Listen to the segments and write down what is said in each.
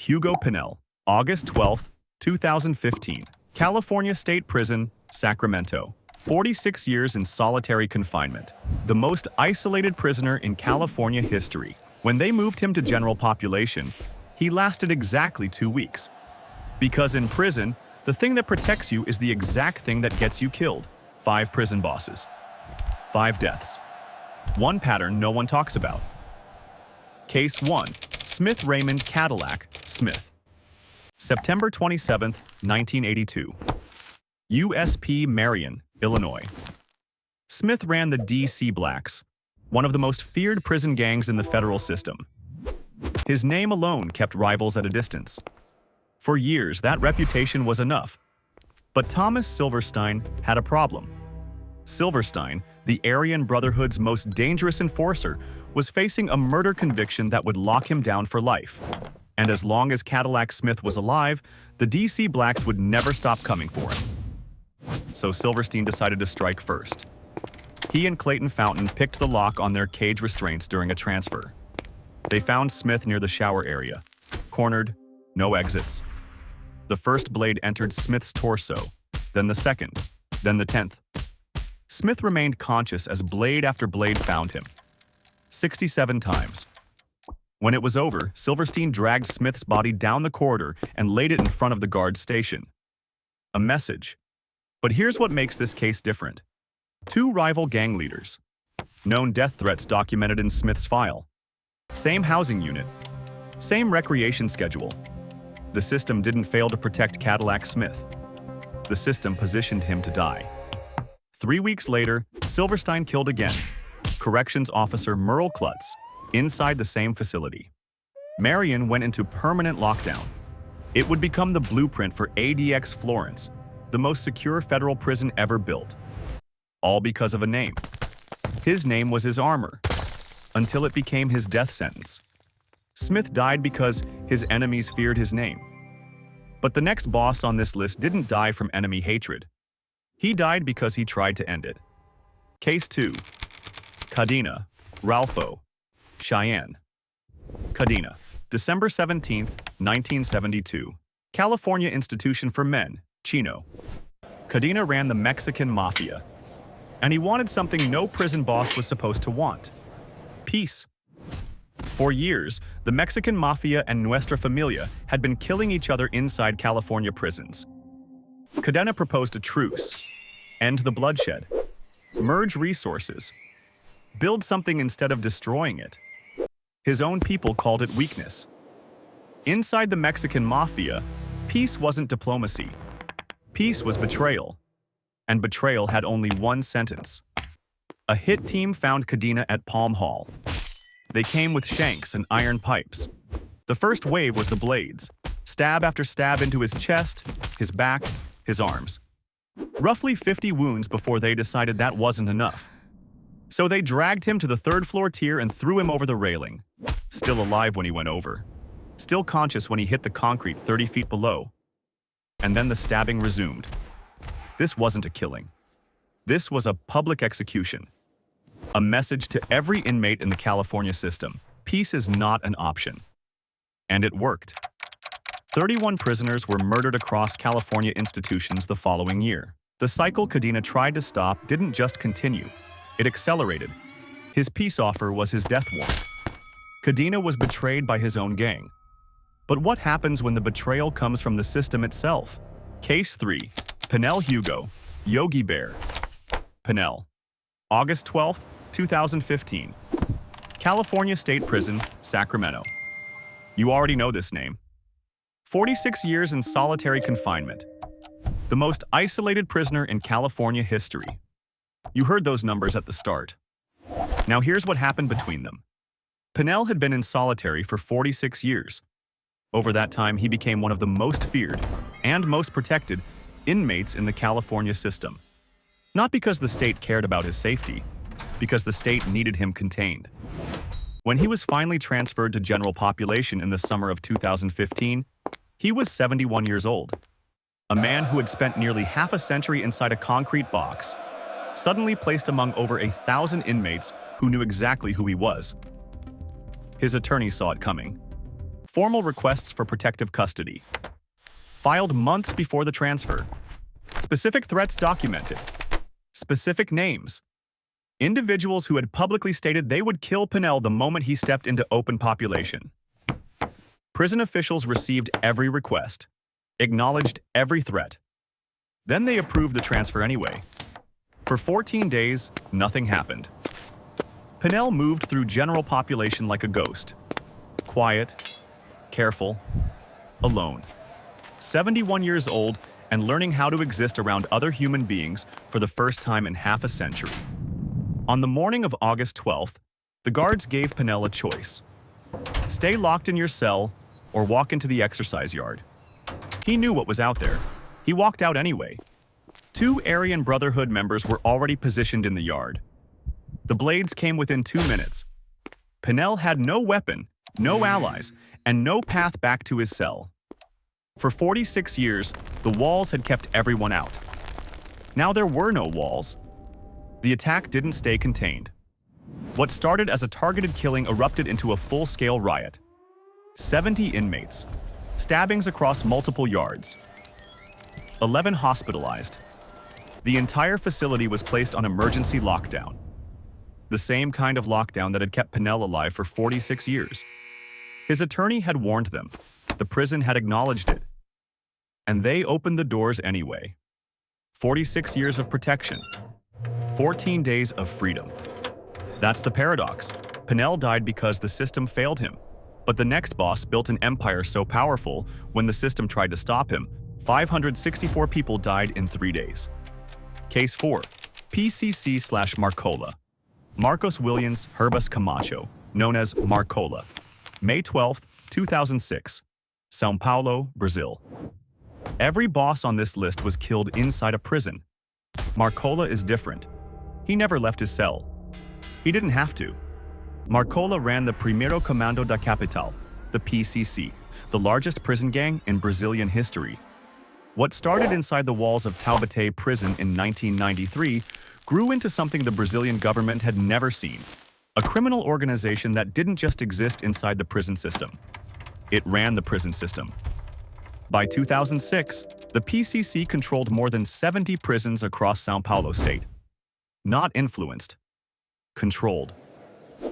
Hugo Pinell, August 12, 2015. California State Prison, Sacramento. 46 years in solitary confinement. The most isolated prisoner in California history. When they moved him to general population, he lasted exactly 2 weeks. Because in prison, the thing that protects you is the exact thing that gets you killed. 5 prison bosses. 5 deaths. One pattern no one talks about. Case 1. Smith Raymond Cadillac Smith. September 27, 1982. USP Marion, Illinois. Smith ran the DC Blacks, one of the most feared prison gangs in the federal system. His name alone kept rivals at a distance. For years, that reputation was enough. But Thomas Silverstein had a problem. Silverstein, the Aryan Brotherhood's most dangerous enforcer, was facing a murder conviction that would lock him down for life. And as long as Cadillac Smith was alive, the DC Blacks would never stop coming for him. So Silverstein decided to strike first. He and Clayton Fountain picked the lock on their cage restraints during a transfer. They found Smith near the shower area, cornered, no exits. The first blade entered Smith's torso, then the second, then the 10th. Smith remained conscious as blade after blade found him. 67 times. When it was over, Silverstein dragged Smith's body down the corridor and laid it in front of the guard station. A message. But here's what makes this case different. 2 rival gang leaders. Known death threats documented in Smith's file. Same housing unit. Same recreation schedule. The system didn't fail to protect Cadillac Smith. The system positioned him to die. 3 weeks later, Silverstein killed again. Corrections officer Merle Klutz, inside the same facility. Marion went into permanent lockdown. It would become the blueprint for ADX Florence, the most secure federal prison ever built. All because of a name. His name was his armor, until it became his death sentence. Smith died because his enemies feared his name. But the next boss on this list didn't die from enemy hatred. He died because he tried to end it. Case 2. Cadena, Ralpho, Cheyenne. Cadena, December 17, 1972. California Institution for Men, Chino. Cadena ran the Mexican Mafia, and he wanted something no prison boss was supposed to want. Peace. For years, the Mexican Mafia and Nuestra Familia had been killing each other inside California prisons. Cadena proposed a truce, end the bloodshed, merge resources, build something instead of destroying it. His own people called it weakness. Inside the Mexican Mafia, peace wasn't diplomacy. Peace was betrayal, and betrayal had only one sentence. A hit team found Cadena at Palm Hall. They came with shanks and iron pipes. The first wave was the blades, stab after stab into his chest, his back, his arms. Roughly 50 wounds before they decided that wasn't enough. So they dragged him to the 3rd floor tier and threw him over the railing. Still alive when he went over. Still conscious when he hit the concrete 30 feet below. And then the stabbing resumed. This wasn't a killing. This was a public execution. A message to every inmate in the California system. Peace is not an option. And it worked. 31 prisoners were murdered across California institutions the following year. The cycle Cadena tried to stop didn't just continue. It accelerated. His peace offer was his death warrant. Cadena was betrayed by his own gang. But what happens when the betrayal comes from the system itself? Case 3. Pinell Hugo, Yogi Bear. Pinell, August 12, 2015. California State Prison, Sacramento. You already know this name. 46 years in solitary confinement. The most isolated prisoner in California history. You heard those numbers at the start. Now here's what happened between them. Pinell had been in solitary for 46 years. Over that time, he became one of the most feared and most protected inmates in the California system. Not because the state cared about his safety, because the state needed him contained. When he was finally transferred to general population in the summer of 2015, he was 71 years old. A man who had spent nearly half a century inside a concrete box, suddenly placed among over 1,000 inmates who knew exactly who he was. His attorney saw it coming. Formal requests for protective custody. Filed months before the transfer. Specific threats documented. Specific names. Individuals who had publicly stated they would kill Pinell the moment he stepped into open population. Prison officials received every request, acknowledged every threat. Then they approved the transfer anyway. For 14 days, nothing happened. Pinell moved through general population like a ghost. Quiet, careful, alone. 71 years old and learning how to exist around other human beings for the first time in half a century. On the morning of August 12th, the guards gave Pinell a choice. Stay locked in your cell or walk into the exercise yard. He knew what was out there. He walked out anyway. 2 Aryan Brotherhood members were already positioned in the yard. The blades came within 2 minutes. Pinell had no weapon, no allies, and no path back to his cell. For 46 years, the walls had kept everyone out. Now there were no walls. The attack didn't stay contained. What started as a targeted killing erupted into a full-scale riot. 70 inmates, stabbings across multiple yards, 11 hospitalized. The entire facility was placed on emergency lockdown. The same kind of lockdown that had kept Pinell alive for 46 years. His attorney had warned them. The prison had acknowledged it. And they opened the doors anyway. 46 years of protection. 14 days of freedom. That's the paradox. Pinell died because the system failed him. But the next boss built an empire so powerful, when the system tried to stop him, 564 people died in 3 days. Case 4. PCC/Marcola. Marcos Williams Herbas Camacho, known as Marcola. May 12, 2006. São Paulo, Brazil. Every boss on this list was killed inside a prison. Marcola is different. He never left his cell. He didn't have to. Marcola ran the Primeiro Comando da Capital, the PCC, the largest prison gang in Brazilian history. What started inside the walls of Taubaté prison in 1993 grew into something the Brazilian government had never seen. A criminal organization that didn't just exist inside the prison system. It ran the prison system. By 2006, the PCC controlled more than 70 prisons across São Paulo state. Not influenced. Controlled.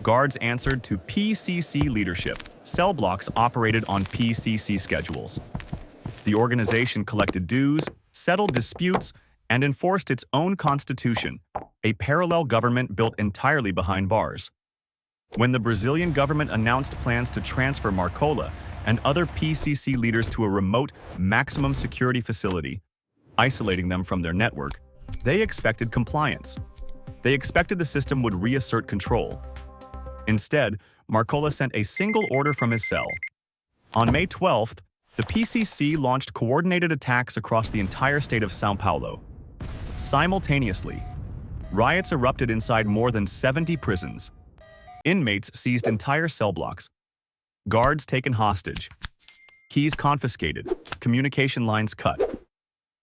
Guards answered to PCC leadership. Cell blocks operated on PCC schedules. The organization collected dues, settled disputes, and enforced its own constitution, a parallel government built entirely behind bars. When the Brazilian government announced plans to transfer Marcola and other PCC leaders to a remote, maximum security facility, isolating them from their network, they expected compliance. They expected the system would reassert control. Instead, Marcola sent a single order from his cell. On May 12th, the PCC launched coordinated attacks across the entire state of São Paulo. Simultaneously, riots erupted inside more than 70 prisons. Inmates seized entire cell blocks. Guards taken hostage. Keys confiscated. Communication lines cut.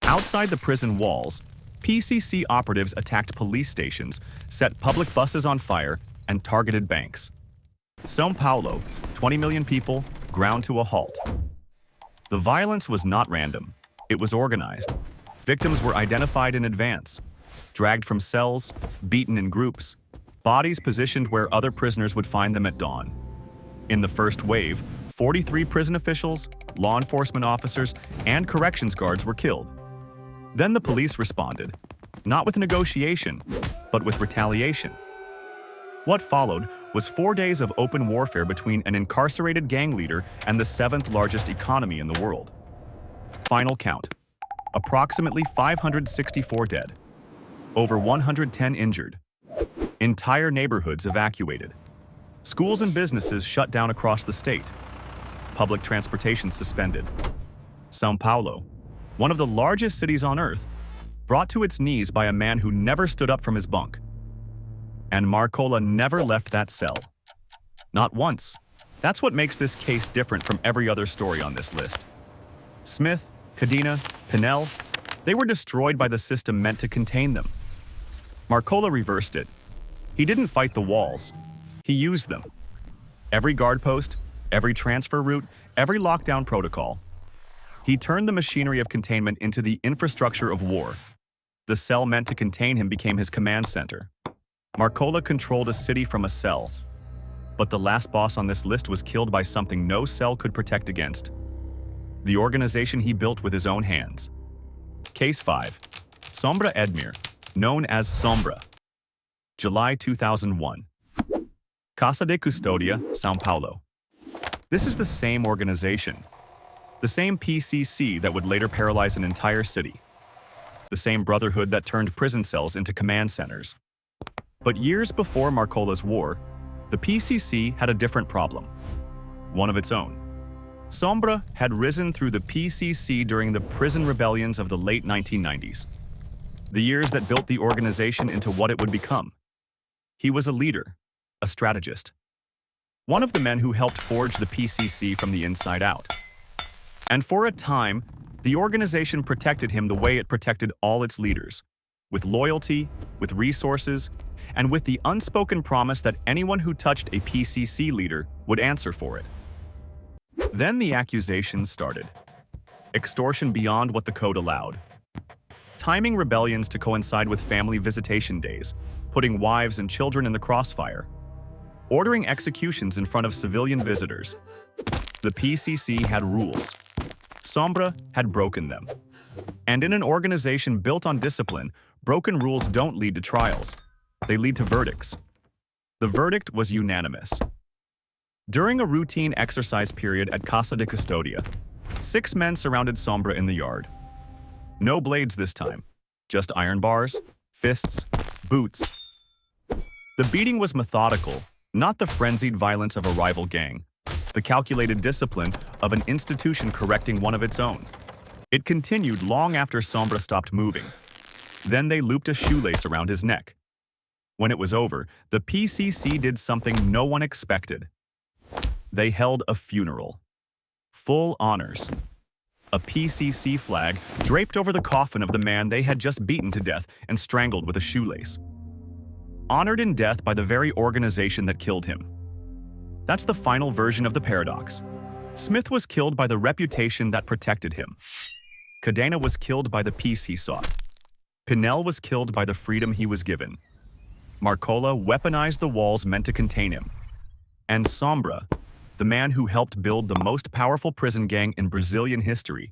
Outside the prison walls, PCC operatives attacked police stations, set public buses on fire, and targeted banks. São Paulo, 20 million people, ground to a halt. The violence was not random. It was organized. Victims were identified in advance, dragged from cells, beaten in groups, bodies positioned where other prisoners would find them at dawn. In the first wave, 43 prison officials, law enforcement officers, and corrections guards were killed. Then the police responded, not with negotiation, but with retaliation. What followed was 4 days of open warfare between an incarcerated gang leader and the 7th largest economy in the world. Final count: approximately 564 dead, over 110 injured, entire neighborhoods evacuated, schools and businesses shut down across the state, public transportation suspended. São Paulo, one of the largest cities on earth, brought to its knees by a man who never stood up from his bunk. And Marcola never left that cell. Not once. That's what makes this case different from every other story on this list. Smith, Cadena, Pinell, they were destroyed by the system meant to contain them. Marcola reversed it. He didn't fight the walls. He used them. Every guard post, every transfer route, every lockdown protocol. He turned the machinery of containment into the infrastructure of war. The cell meant to contain him became his command center. Marcola controlled a city from a cell. But the last boss on this list was killed by something no cell could protect against. The organization he built with his own hands. Case 5. Sombra Edmir, known as Sombra. July 2001. Casa de Custodia, São Paulo. This is the same organization. The same PCC that would later paralyze an entire city. The same brotherhood that turned prison cells into command centers. But years before Marcola's war, the PCC had a different problem. One of its own. Sombra had risen through the PCC during the prison rebellions of the late 1990s. The years that built the organization into what it would become. He was a leader, a strategist. One of the men who helped forge the PCC from the inside out. And for a time, the organization protected him the way it protected all its leaders. With loyalty, with resources, and with the unspoken promise that anyone who touched a PCC leader would answer for it. Then the accusations started. Extortion beyond what the code allowed. Timing rebellions to coincide with family visitation days, putting wives and children in the crossfire. Ordering executions in front of civilian visitors. The PCC had rules. Sombra had broken them. And in an organization built on discipline, broken rules don't lead to trials. They lead to verdicts. The verdict was unanimous. During a routine exercise period at Casa de Custodia, 6 men surrounded Sombra in the yard. No blades this time, just iron bars, fists, boots. The beating was methodical, not the frenzied violence of a rival gang, the calculated discipline of an institution correcting one of its own. It continued long after Sombra stopped moving. Then they looped a shoelace around his neck. When it was over, the PCC did something no one expected. They held a funeral. Full honors. A PCC flag draped over the coffin of the man they had just beaten to death and strangled with a shoelace. Honored in death by the very organization that killed him. That's the final version of the paradox. Smith was killed by the reputation that protected him. Cadena was killed by the peace he sought. Pinell was killed by the freedom he was given. Marcola weaponized the walls meant to contain him. And Sombra, the man who helped build the most powerful prison gang in Brazilian history,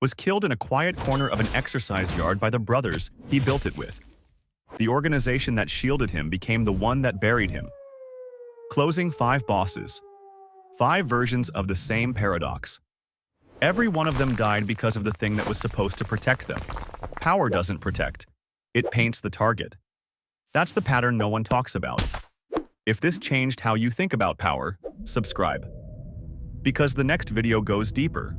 was killed in a quiet corner of an exercise yard by the brothers he built it with. The organization that shielded him became the one that buried him. Closing 5 bosses. 5 versions of the same paradox. Every one of them died because of the thing that was supposed to protect them. Power doesn't protect. It paints the target. That's the pattern no one talks about. If this changed how you think about power, subscribe. Because the next video goes deeper.